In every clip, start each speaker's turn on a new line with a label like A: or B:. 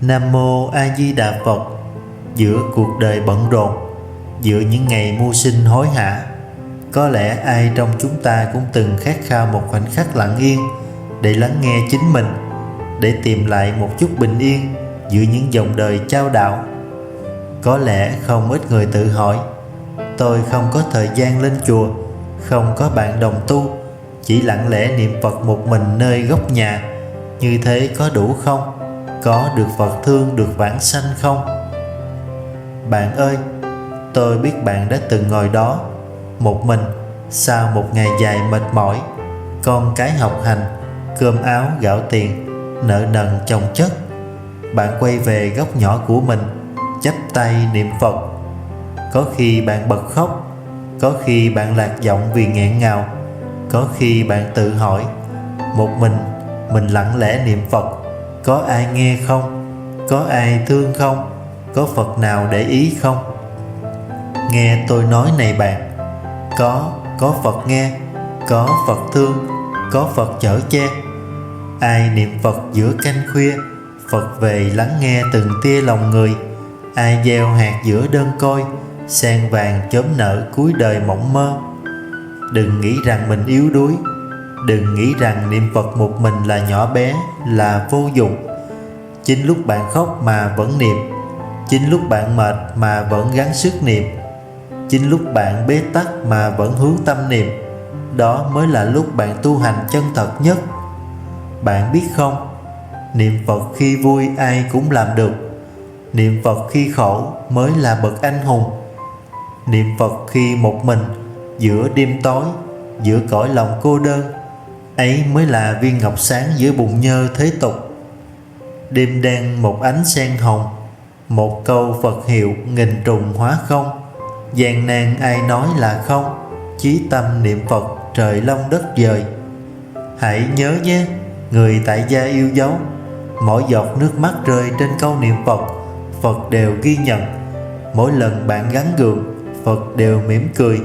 A: Nam Mô A Di Đà Phật. Giữa cuộc đời bận rộn, giữa những ngày mưu sinh hối hả, có lẽ ai trong chúng ta cũng từng khát khao một khoảnh khắc lặng yên để lắng nghe chính mình, để tìm lại một chút bình yên giữa những dòng đời chao đảo. Có lẽ không ít người tự hỏi: tôi không có thời gian lên chùa, không có bạn đồng tu, chỉ lặng lẽ niệm Phật một mình nơi góc nhà, như thế có đủ không? Có được Phật thương, được vãng sanh không? Bạn ơi, tôi biết bạn đã từng ngồi đó một mình sau một ngày dài mệt mỏi, con cái học hành, cơm áo gạo tiền, nợ nần chồng chất. Bạn quay về góc nhỏ của mình, chắp tay niệm Phật. Có khi bạn bật khóc, có khi bạn lạc giọng vì nghẹn ngào, có khi bạn tự hỏi: một mình lặng lẽ niệm Phật, có ai nghe không? Có ai thương không? Có Phật nào để ý không? Nghe tôi nói này bạn, có Phật nghe, có Phật thương, có Phật chở che. Ai niệm Phật giữa canh khuya, Phật về lắng nghe từng tia lòng người. Ai gieo hạt giữa đơn côi, sen vàng chớm nở cuối đời mộng mơ. Đừng nghĩ rằng mình yếu đuối, đừng nghĩ rằng niệm Phật một mình là nhỏ bé, là vô dụng. Chính lúc bạn khóc mà vẫn niệm, chính lúc bạn mệt mà vẫn gắng sức niệm, chính lúc bạn bế tắc mà vẫn hướng tâm niệm, đó mới là lúc bạn tu hành chân thật nhất. Bạn biết không, niệm Phật khi vui ai cũng làm được, niệm Phật khi khổ mới là bậc anh hùng. Niệm Phật khi một mình, giữa đêm tối, giữa cõi lòng cô đơn, ấy mới là viên ngọc sáng giữa bùn nhơ thế tục. Đêm đen một ánh sen hồng, một câu Phật hiệu nghìn trùng hóa không. Gian nan ai nói là không, chí tâm niệm Phật trời long đất dời. Hãy nhớ nhé, người tại gia yêu dấu, mỗi giọt nước mắt rơi trên câu niệm Phật, Phật đều ghi nhận. Mỗi lần bạn gắng gượng, Phật đều mỉm cười.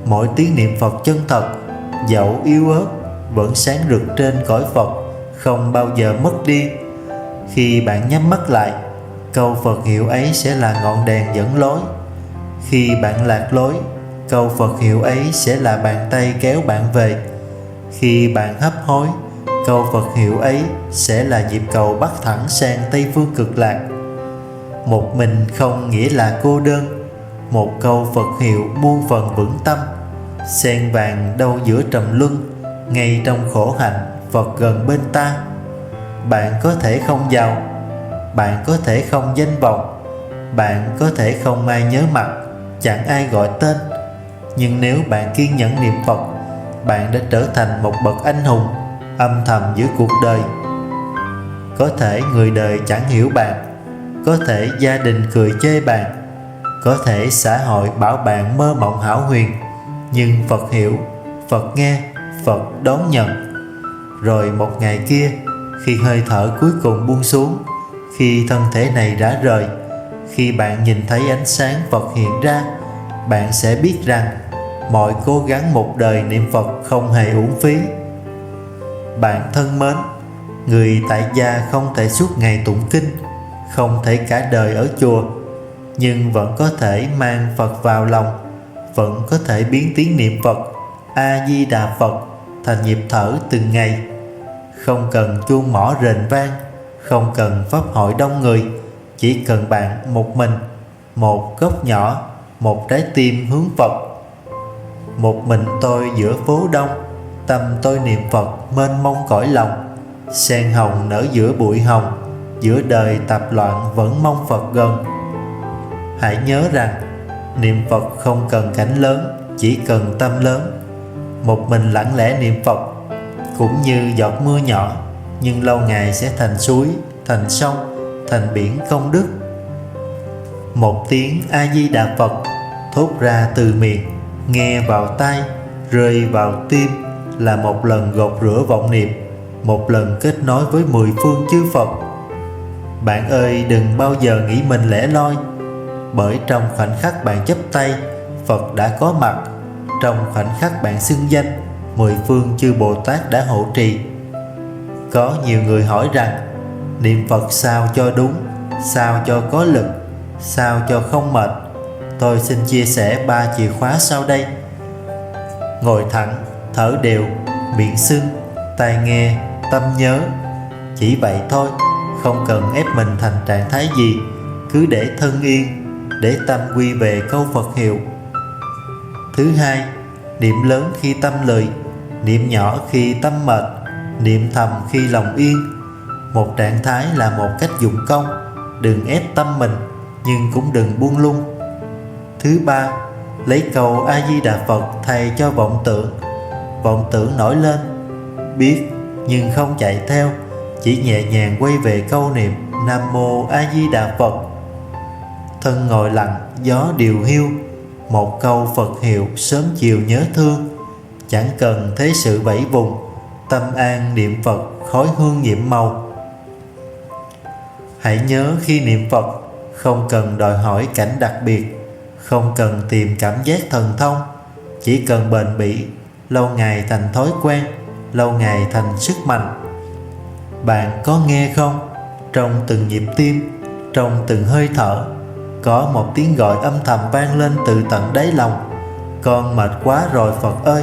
A: Mỗi tiếng niệm Phật chân thật, dẫu yếu ớt, vẫn sáng rực trên cõi Phật, không bao giờ mất đi. Khi bạn nhắm mắt lại, câu Phật hiệu ấy sẽ là ngọn đèn dẫn lối. Khi bạn lạc lối, câu Phật hiệu ấy sẽ là bàn tay kéo bạn về. Khi bạn hấp hối, câu Phật hiệu ấy sẽ là nhịp cầu bắt thẳng sang Tây phương cực lạc. Một mình không nghĩa là cô đơn, một câu Phật hiệu muôn phần vững tâm. Sen vàng đâu giữa trầm luân, ngay trong khổ hạnh Phật gần bên ta. Bạn có thể không giàu, bạn có thể không danh vọng, bạn có thể không ai nhớ mặt, chẳng ai gọi tên, nhưng nếu bạn kiên nhẫn niệm Phật, bạn đã trở thành một bậc anh hùng âm thầm giữa cuộc đời. Có thể người đời chẳng hiểu bạn, có thể gia đình cười chê bạn, có thể xã hội bảo bạn mơ mộng hão huyền, nhưng Phật hiểu, Phật nghe, Phật đón nhận. Rồi một ngày kia, khi hơi thở cuối cùng buông xuống, khi thân thể này đã rời, khi bạn nhìn thấy ánh sáng Phật hiện ra, bạn sẽ biết rằng mọi cố gắng một đời niệm Phật không hề uổng phí. Bạn thân mến, người tại gia không thể suốt ngày tụng kinh, không thể cả đời ở chùa, nhưng vẫn có thể mang Phật vào lòng, vẫn có thể biến tiếng niệm Phật A Di Đà Phật thành nhịp thở từng ngày. Không cần chuông mõ rền vang, không cần pháp hội đông người, chỉ cần bạn một mình, một góc nhỏ, một trái tim hướng Phật. Một mình tôi giữa phố đông, tâm tôi niệm Phật mênh mông cõi lòng. Sen hồng nở giữa bụi hồng, giữa đời tạp loạn vẫn mong Phật gần. Hãy nhớ rằng niệm Phật không cần cảnh lớn, chỉ cần tâm lớn. Một mình lặng lẽ niệm Phật cũng như giọt mưa nhỏ, nhưng lâu ngày sẽ thành suối, thành sông, thành biển công đức. Một tiếng A Di Đà Phật thốt ra từ miệng, nghe vào tai, rơi vào tim, là một lần gột rửa vọng niệm, một lần kết nối với mười phương chư Phật. Bạn ơi, đừng bao giờ nghĩ mình lẻ loi, bởi trong khoảnh khắc bạn chắp tay, Phật đã có mặt. Trong khoảnh khắc bạn xưng danh, mười phương chư Bồ Tát đã hộ trì. Có nhiều người hỏi rằng niệm Phật sao cho đúng, sao cho có lực, sao cho không mệt. Tôi xin chia sẻ 3 chìa khóa sau đây. Ngồi thẳng, thở đều, miệng sưng, tai nghe, tâm nhớ. Chỉ vậy thôi, không cần ép mình thành trạng thái gì, cứ để thân yên, để tâm quy về câu Phật hiệu. Thứ hai, niệm lớn khi tâm lười, niệm nhỏ khi tâm mệt, niệm thầm khi lòng yên. Một trạng thái là một cách dụng công, đừng ép tâm mình, nhưng cũng đừng buông lung. Thứ ba, lấy câu A Di Đà Phật thay cho vọng tưởng. Vọng tưởng nổi lên, biết nhưng không chạy theo, chỉ nhẹ nhàng quay về câu niệm Nam Mô A Di Đà Phật. Thân ngồi lặng, gió điều hiu, một câu Phật hiệu sớm chiều nhớ thương. Chẳng cần thế sự vẫy vùng, tâm an niệm Phật khói hương nhiệm màu. Hãy nhớ khi niệm Phật, không cần đòi hỏi cảnh đặc biệt, không cần tìm cảm giác thần thông, chỉ cần bền bỉ, lâu ngày thành thói quen, lâu ngày thành sức mạnh. Bạn có nghe không? Trong từng nhịp tim, trong từng hơi thở, có một tiếng gọi âm thầm vang lên từ tận đáy lòng. Con mệt quá rồi Phật ơi,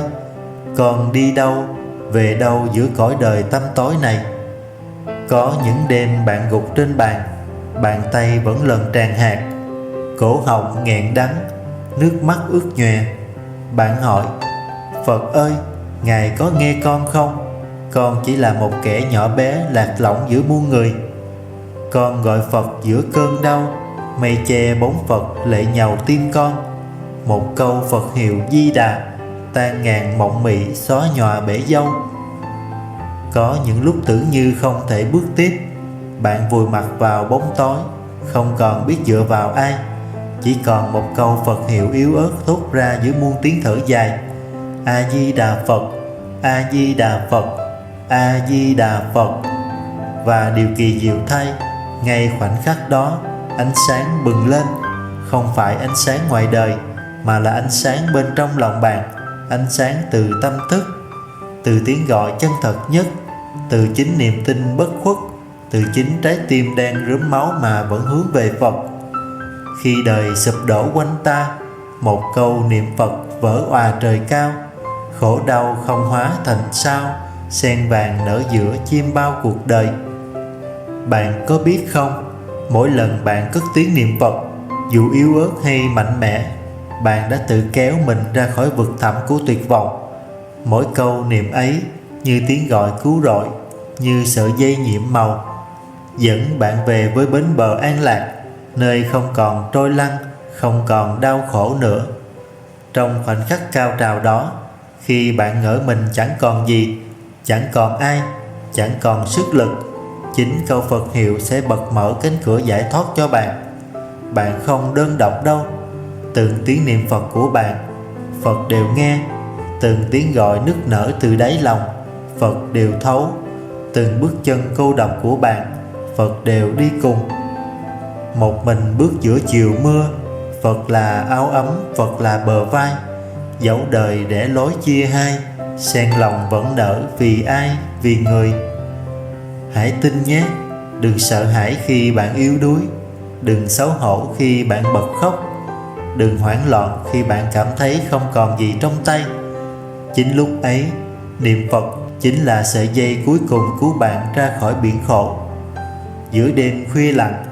A: con đi đâu, về đâu giữa cõi đời tăm tối này. Có những đêm bạn gục trên bàn, bàn tay vẫn lần tràn hạt, cổ họng nghẹn đắng, nước mắt ướt nhòe. Bạn hỏi, Phật ơi, Ngài có nghe con không? Con chỉ là một kẻ nhỏ bé lạc lõng giữa muôn người. Con gọi Phật giữa cơn đau, mây che bóng Phật lệ nhàu tim con. Một câu Phật hiệu Di Đà, tan ngàn mộng mị xóa nhòa bể dâu. Có những lúc tưởng như không thể bước tiếp, bạn vùi mặt vào bóng tối, không còn biết dựa vào ai. Chỉ còn một câu Phật hiệu yếu ớt thốt ra giữa muôn tiếng thở dài: A Di Đà Phật, A Di Đà Phật, A Di Đà Phật. Và điều kỳ diệu thay, ngay khoảnh khắc đó, ánh sáng bừng lên. Không phải ánh sáng ngoài đời, mà là ánh sáng bên trong lòng bạn, ánh sáng từ tâm thức, từ tiếng gọi chân thật nhất, từ chính niềm tin bất khuất, từ chính trái tim đang rớm máu mà vẫn hướng về Phật. Khi đời sụp đổ quanh ta, một câu niệm Phật vỡ òa trời cao. Khổ đau không hóa thành sao, sen vàng nở giữa chim bao cuộc đời. Bạn có biết không, mỗi lần bạn cất tiếng niệm Phật, dù yếu ớt hay mạnh mẽ, bạn đã tự kéo mình ra khỏi vực thẳm của tuyệt vọng. Mỗi câu niệm ấy như tiếng gọi cứu rỗi, như sợi dây nhiệm màu, dẫn bạn về với bến bờ an lạc, nơi không còn trôi lăn, không còn đau khổ nữa. Trong khoảnh khắc cao trào đó, khi bạn ngỡ mình chẳng còn gì, chẳng còn ai, chẳng còn sức lực, chính câu Phật hiệu sẽ bật mở cánh cửa giải thoát cho bạn. Bạn không đơn độc đâu. Từng tiếng niệm Phật của bạn, Phật đều nghe. Từng tiếng gọi nức nở từ đáy lòng, Phật đều thấu. Từng bước chân cô độc của bạn, Phật đều đi cùng. Một mình bước giữa chiều mưa, Phật là áo ấm, Phật là bờ vai. Dẫu đời để lối chia hai, sen lòng vẫn nở vì ai, vì người. Hãy tin nhé, đừng sợ hãi khi bạn yếu đuối, đừng xấu hổ khi bạn bật khóc, đừng hoảng loạn khi bạn cảm thấy không còn gì trong tay. Chính lúc ấy, niệm Phật chính là sợi dây cuối cùng cứu bạn ra khỏi biển khổ. Giữa đêm khuya lặng,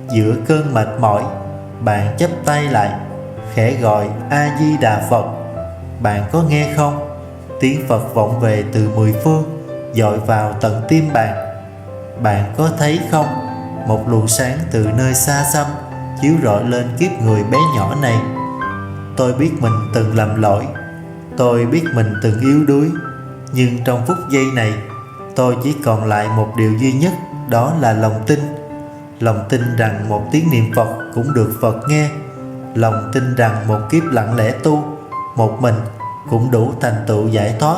A: giữa cơn mệt mỏi, bạn chắp tay lại, khẽ gọi A Di Đà Phật. Bạn có nghe không? Tiếng Phật vọng về từ mười phương, dội vào tận tim bạn. Bạn có thấy không? Một luồng sáng từ nơi xa xăm chiếu rọi lên kiếp người bé nhỏ này. Tôi biết mình từng lầm lỗi, tôi biết mình từng yếu đuối, nhưng trong phút giây này, tôi chỉ còn lại một điều duy nhất, đó là lòng tin. Lòng tin rằng một tiếng niệm Phật cũng được Phật nghe. Lòng tin rằng một kiếp lặng lẽ tu, một mình cũng đủ thành tựu giải thoát.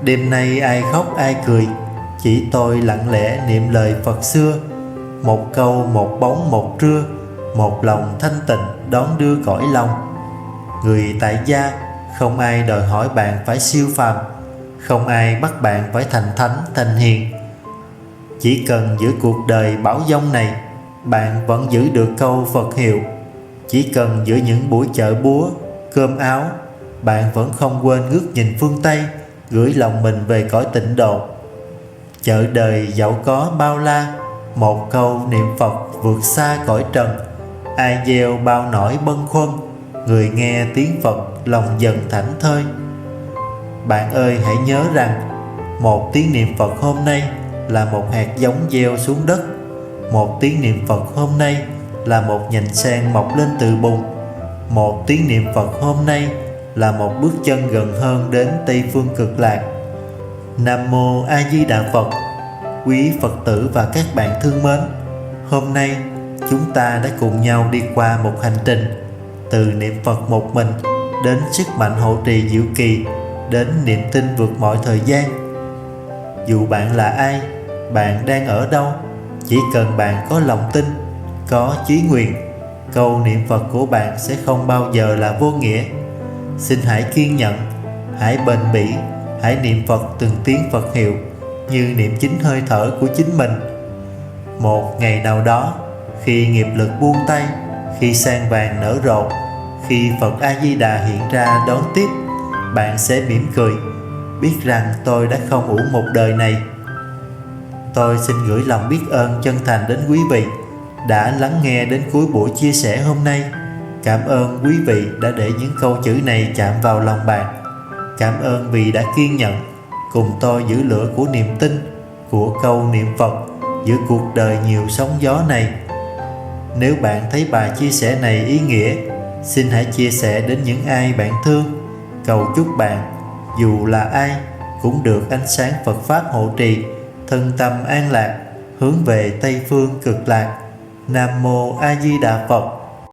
A: Đêm nay ai khóc ai cười, chỉ tôi lặng lẽ niệm lời Phật xưa. Một câu một bóng một trưa, một lòng thanh tịnh đón đưa cõi lòng. Người tại gia, không ai đòi hỏi bạn phải siêu phàm, không ai bắt bạn phải thành thánh thành hiền. Chỉ cần giữa cuộc đời bão giông này, bạn vẫn giữ được câu Phật hiệu. Chỉ cần giữa những buổi chợ búa, cơm áo, bạn vẫn không quên ngước nhìn phương Tây, gửi lòng mình về cõi tịnh độ. Chợ đời dẫu có bao la, một câu niệm Phật vượt xa cõi trần. Ai gieo bao nỗi bâng khuâng, người nghe tiếng Phật lòng dần thảnh thơi. Bạn ơi, hãy nhớ rằng một tiếng niệm Phật hôm nay là một hạt giống gieo xuống đất. Một tiếng niệm Phật hôm nay là một nhành sen mọc lên từ bùn. Một tiếng niệm Phật hôm nay là một bước chân gần hơn đến Tây phương cực lạc. Nam Mô A Di Đà Phật. Quý Phật tử và các bạn thương mến, hôm nay chúng ta đã cùng nhau đi qua một hành trình từ niệm Phật một mình đến sức mạnh hộ trì diệu kỳ, đến niềm tin vượt mọi thời gian. Dù bạn là ai, bạn đang ở đâu, chỉ cần bạn có lòng tin, có chí nguyện, câu niệm Phật của bạn sẽ không bao giờ là vô nghĩa. Xin hãy kiên nhẫn, hãy bền bỉ, hãy niệm Phật từng tiếng Phật hiệu như niệm chính hơi thở của chính mình. Một ngày nào đó, khi nghiệp lực buông tay, khi san vàng nở rộ, khi Phật A Di Đà hiện ra đón tiếp, bạn sẽ mỉm cười, biết rằng tôi đã không uổng một đời này. Tôi xin gửi lòng biết ơn chân thành đến quý vị đã lắng nghe đến cuối buổi chia sẻ hôm nay. Cảm ơn quý vị đã để những câu chữ này chạm vào lòng bạn. Cảm ơn vì đã kiên nhẫn cùng tôi giữ lửa của niềm tin, của câu niệm Phật giữa cuộc đời nhiều sóng gió này. Nếu bạn thấy bài chia sẻ này ý nghĩa, xin hãy chia sẻ đến những ai bạn thương. Cầu chúc bạn, dù là ai, cũng được ánh sáng Phật Pháp hộ trì, thân tâm an lạc, hướng về Tây phương cực lạc. Nam Mô A Di Đà Phật.